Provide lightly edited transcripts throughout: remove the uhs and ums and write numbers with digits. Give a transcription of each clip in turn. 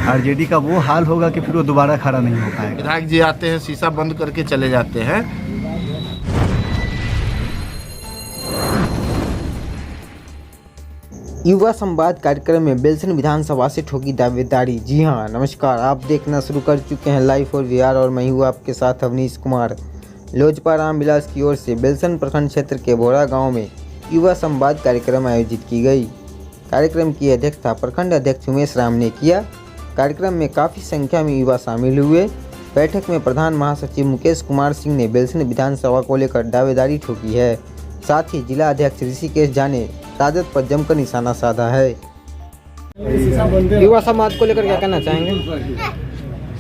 RJD का वो हाल होगा कि फिर वो दोबारा खड़ा नहीं हो पाएगा। विधायक जी आते हैं, शीशा बंद करके चले जाते हैं। युवा संवाद कार्यक्रम में बेलसन विधानसभा से ठोकी दावेदारी। जी हां, नमस्कार, आप देखना शुरू कर चुके हैं लाइव फॉर बिहार और मैं हूं आपके साथ अवनीश कुमार। लोजपा रामविलास की ओर से बेलसन प्रखंड क्षेत्र के बोरा गांव में युवा संवाद कार्यक्रम आयोजित की गई। कार्यक्रम की अध्यक्षता प्रखंड अध्यक्ष उमेश राम ने किया। कार्यक्रम में काफ़ी संख्या में युवा शामिल हुए। बैठक में प्रधान महासचिव मुकेश कुमार सिंह ने बेलसन विधानसभा को लेकर दावेदारी ठोकी है। साथ ही जिला अध्यक्ष ऋषिकेश झा ने राजद पर जमकर निशाना साधा है। युवा समाज को लेकर क्या कहना चाहेंगे?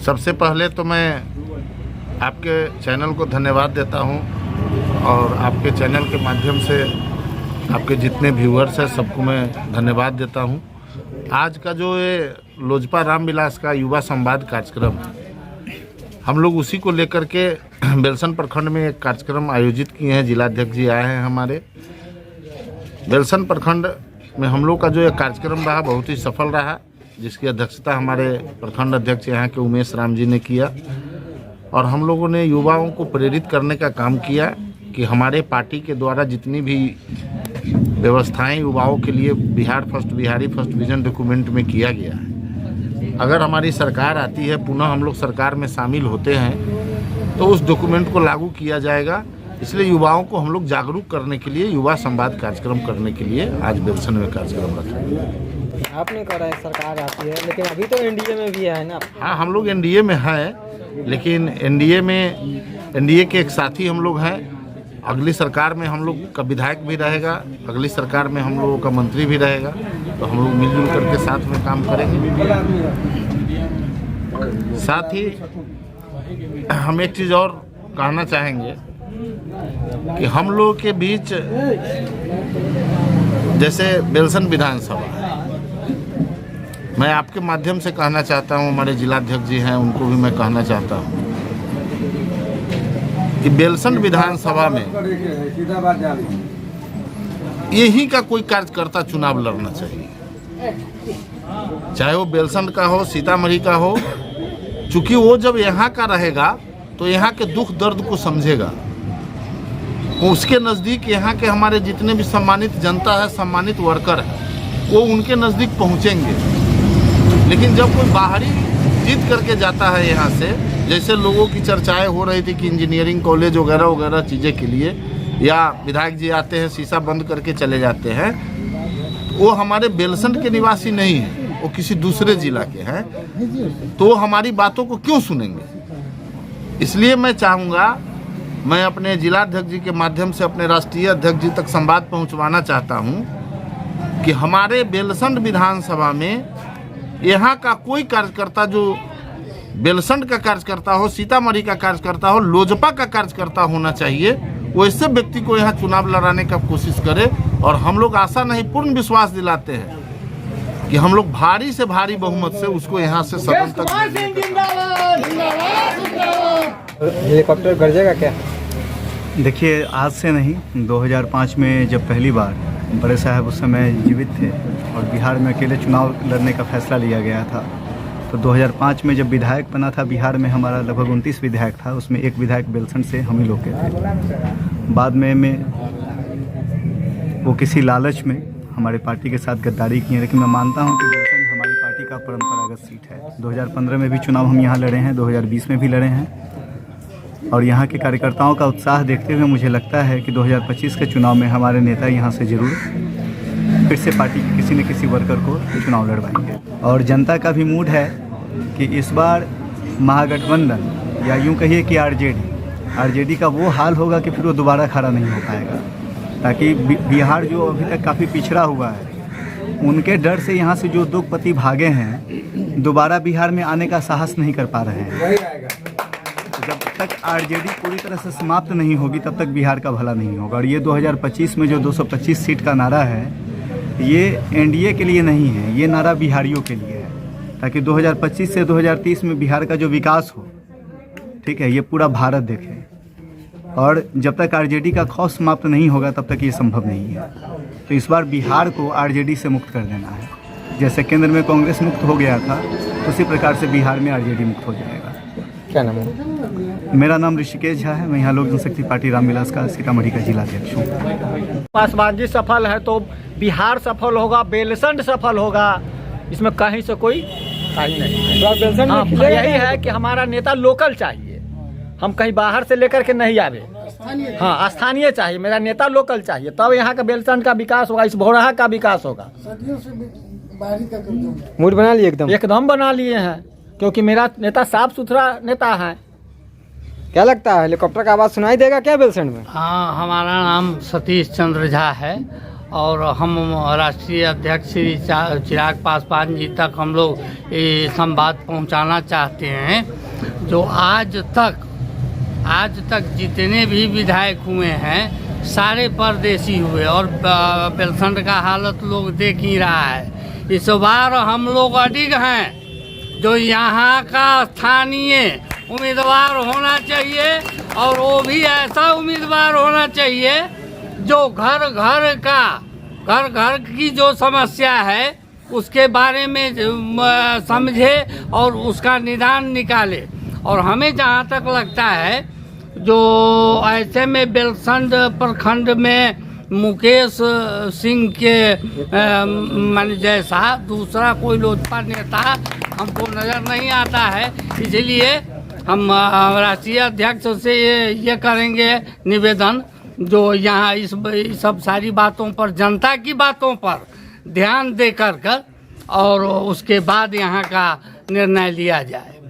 सबसे पहले तो मैं आपके चैनल को धन्यवाद देता हूं और आपके चैनल के माध्यम से आपके जितने व्यूअर्स हैं सबको मैं धन्यवाद देता हूं। आज का जो ये लोजपा रामविलास का युवा संवाद कार्यक्रम है, हम लोग उसी को लेकर के बेलसन प्रखंड में एक कार्यक्रम आयोजित किए हैं। जिलाध्यक्ष जी आए हैं हमारे। बेलसन प्रखंड में हम लोग का जो ये कार्यक्रम रहा बहुत ही सफल रहा, जिसकी अध्यक्षता हमारे प्रखंड अध्यक्ष यहाँ के उमेश राम जी ने किया। और हम लोगों ने युवाओं को प्रेरित करने का काम किया कि हमारे पार्टी के द्वारा जितनी भी व्यवस्थाएं युवाओं के लिए Bihar first, Bihari first vision document में किया गया है, अगर हमारी सरकार आती है, पुनः हम लोग सरकार में शामिल होते हैं तो उस डॉक्यूमेंट को लागू किया जाएगा। इसलिए युवाओं को हम लोग जागरूक करने के लिए युवा संवाद कार्यक्रम करने के लिए आज बेलसन में कार्यक्रम रखा। आपने कहा है सरकार आती है, लेकिन अभी तो एनडीए में भी है ना? हाँ, हम लोग एनडीए में हैं, लेकिन एनडीए के एक साथी हम लोग हैं। अगली सरकार में हम लोग का विधायक भी रहेगा, अगली सरकार में हम लोगों का मंत्री भी रहेगा, तो हम लोग मिलजुल करके साथ में काम करेंगे। साथ ही हम एक चीज़ और कहना चाहेंगे कि हम लोग के बीच जैसे बेलसन विधानसभा है, मैं आपके माध्यम से कहना चाहता हूं, हमारे जिलाध्यक्ष जी हैं उनको भी मैं कहना चाहता हूं कि बेलसन विधानसभा में यही का कोई कार्यकर्ता चुनाव लड़ना चाहिए, चाहे वो बेलसन का हो, सीतामढ़ी का हो, चूँकि वो जब यहाँ का रहेगा तो यहाँ के दुख दर्द को समझेगा। उसके नज़दीक यहाँ के हमारे जितने भी सम्मानित जनता है, सम्मानित वर्कर है, वो उनके नज़दीक पहुँचेंगे। लेकिन जब कोई बाहरी जीत करके जाता है यहाँ से, जैसे लोगों की चर्चाएं हो रही थी कि इंजीनियरिंग कॉलेज वगैरह वगैरह चीज़ें के लिए, या विधायक जी आते हैं शीशा बंद करके चले जाते हैं, वो हमारे बेलसन के निवासी नहीं हैं, वो किसी दूसरे जिला के हैं, तो हमारी बातों को क्यों सुनेंगे? इसलिए मैं चाहूँगा, मैं अपने जिलाध्यक्ष जी के माध्यम से अपने राष्ट्रीय अध्यक्ष जी तक संवाद पहुँचवाना चाहता हूँ कि हमारे बेलसन विधानसभा में यहाँ का कोई कार्यकर्ता जो बेलसन का कार्यकर्ता हो, सीतामढ़ी का कार्यकर्ता हो, लोजपा का कार्यकर्ता होना चाहिए, वो ऐसे व्यक्ति को यहाँ चुनाव लड़ाने का कोशिश करे। और हम लोग आशा नहीं, पूर्ण विश्वास दिलाते हैं कि हम लोग भारी से भारी बहुमत से उसको यहाँ से सदन तक। हेलीकॉप्टर गरजेगा क्या? देखिए, आज से नहीं, 2005 में जब पहली बार बड़े साहब उस समय जीवित थे और बिहार में अकेले चुनाव लड़ने का फैसला लिया गया था, तो 2005 में जब विधायक बना था, बिहार में हमारा लगभग 29 विधायक था, उसमें एक विधायक बेलसन से हम ही लोग के थे। बाद में वो किसी लालच में हमारे पार्टी के साथ गद्दारी किए, लेकिन मैं मानता हूं कि बेलसन हमारी पार्टी का परंपरागत सीट है। 2015 में भी चुनाव हम यहाँ लड़े हैं, 2020 में भी लड़े हैं, और यहाँ के कार्यकर्ताओं का उत्साह देखते हुए मुझे लगता है कि 2025 के चुनाव में हमारे नेता यहाँ से जरूर फिर से पार्टी के किसी न किसी वर्कर को चुनाव लड़वाएंगे। और जनता का भी मूड है कि इस बार महागठबंधन, या यूँ कहिए कि आरजेडी का वो हाल होगा कि फिर वो दोबारा खड़ा नहीं हो पाएगा, ताकि बिहार जो अभी तक काफ़ी पिछड़ा हुआ है, उनके डर से यहाँ से जो उद्योगपति भागे हैं, दोबारा बिहार में आने का साहस नहीं कर पा रहे हैं। जब तक आरजेडी पूरी तरह से समाप्त नहीं होगी, तब तक बिहार का भला नहीं होगा। और ये 2025 में जो 225 सीट का नारा है, ये एनडीए के लिए नहीं है, ये नारा बिहारियों के लिए है, ताकि 2025 से 2030 में बिहार का जो विकास हो, ठीक है, ये पूरा भारत देखे। और जब तक आरजेडी का खौफ समाप्त नहीं होगा, तब तक ये संभव नहीं है। तो इस बार बिहार को आरजेडी से मुक्त कर देना है। जैसे केंद्र में कांग्रेस मुक्त हो गया था, उसी प्रकार से बिहार में आरजेडी मुक्त हो जाएगा। क्या नाम है? मेरा नाम ऋषिकेश झा है, मैं यहाँ लोक जनशक्ति पार्टी रामविलास का सीतामढ़ी का जिलाध्यक्ष हूँ। पासवान सफल है तो बिहार सफल होगा, बेलसंड सफल होगा, इसमें कहीं से कोई कहीं नहीं। हाँ, यही है कि हमारा नेता लोकल चाहिए, हम कहीं बाहर से लेकर के नहीं आवे। हाँ, स्थानीय चाहिए, मेरा नेता लोकल चाहिए, तब यहाँ का बेलसंड का विकास होगा, इस भौरहा का विकास होगा। मूड बना लिए एकदम बना लिए हैं, क्योंकि मेरा नेता साफ सुथरा नेता है। क्या लगता है हेलीकॉप्टर का आवाज़ सुनाई देगा क्या बेलसंड में? हाँ, हमारा नाम सतीश चंद्र झा है और हम राष्ट्रीय अध्यक्ष श्री चिराग पासवान जी तक हम लोग ये संवाद पहुंचाना चाहते हैं। जो आज तक जितने भी विधायक हुए हैं सारे परदेसी हुए और बेलसंड का हालत लोग देख ही रहा है। इस बार हम लोग अडिग हैं, जो यहाँ का स्थानीय उम्मीदवार होना चाहिए और वो भी ऐसा उम्मीदवार होना चाहिए जो घर घर की जो समस्या है उसके बारे में समझे और उसका निदान निकाले। और हमें जहाँ तक लगता है जो ऐसे में बेलसंड प्रखंड में मुकेश सिंह के मन जैसा दूसरा कोई लोजपा नेता हमको नज़र नहीं आता है, इसलिए हम राष्ट्रीय अध्यक्ष से ये करेंगे निवेदन, जो यहाँ इस सब सारी बातों पर, जनता की बातों पर ध्यान दे कर और उसके बाद यहाँ का निर्णय लिया जाए।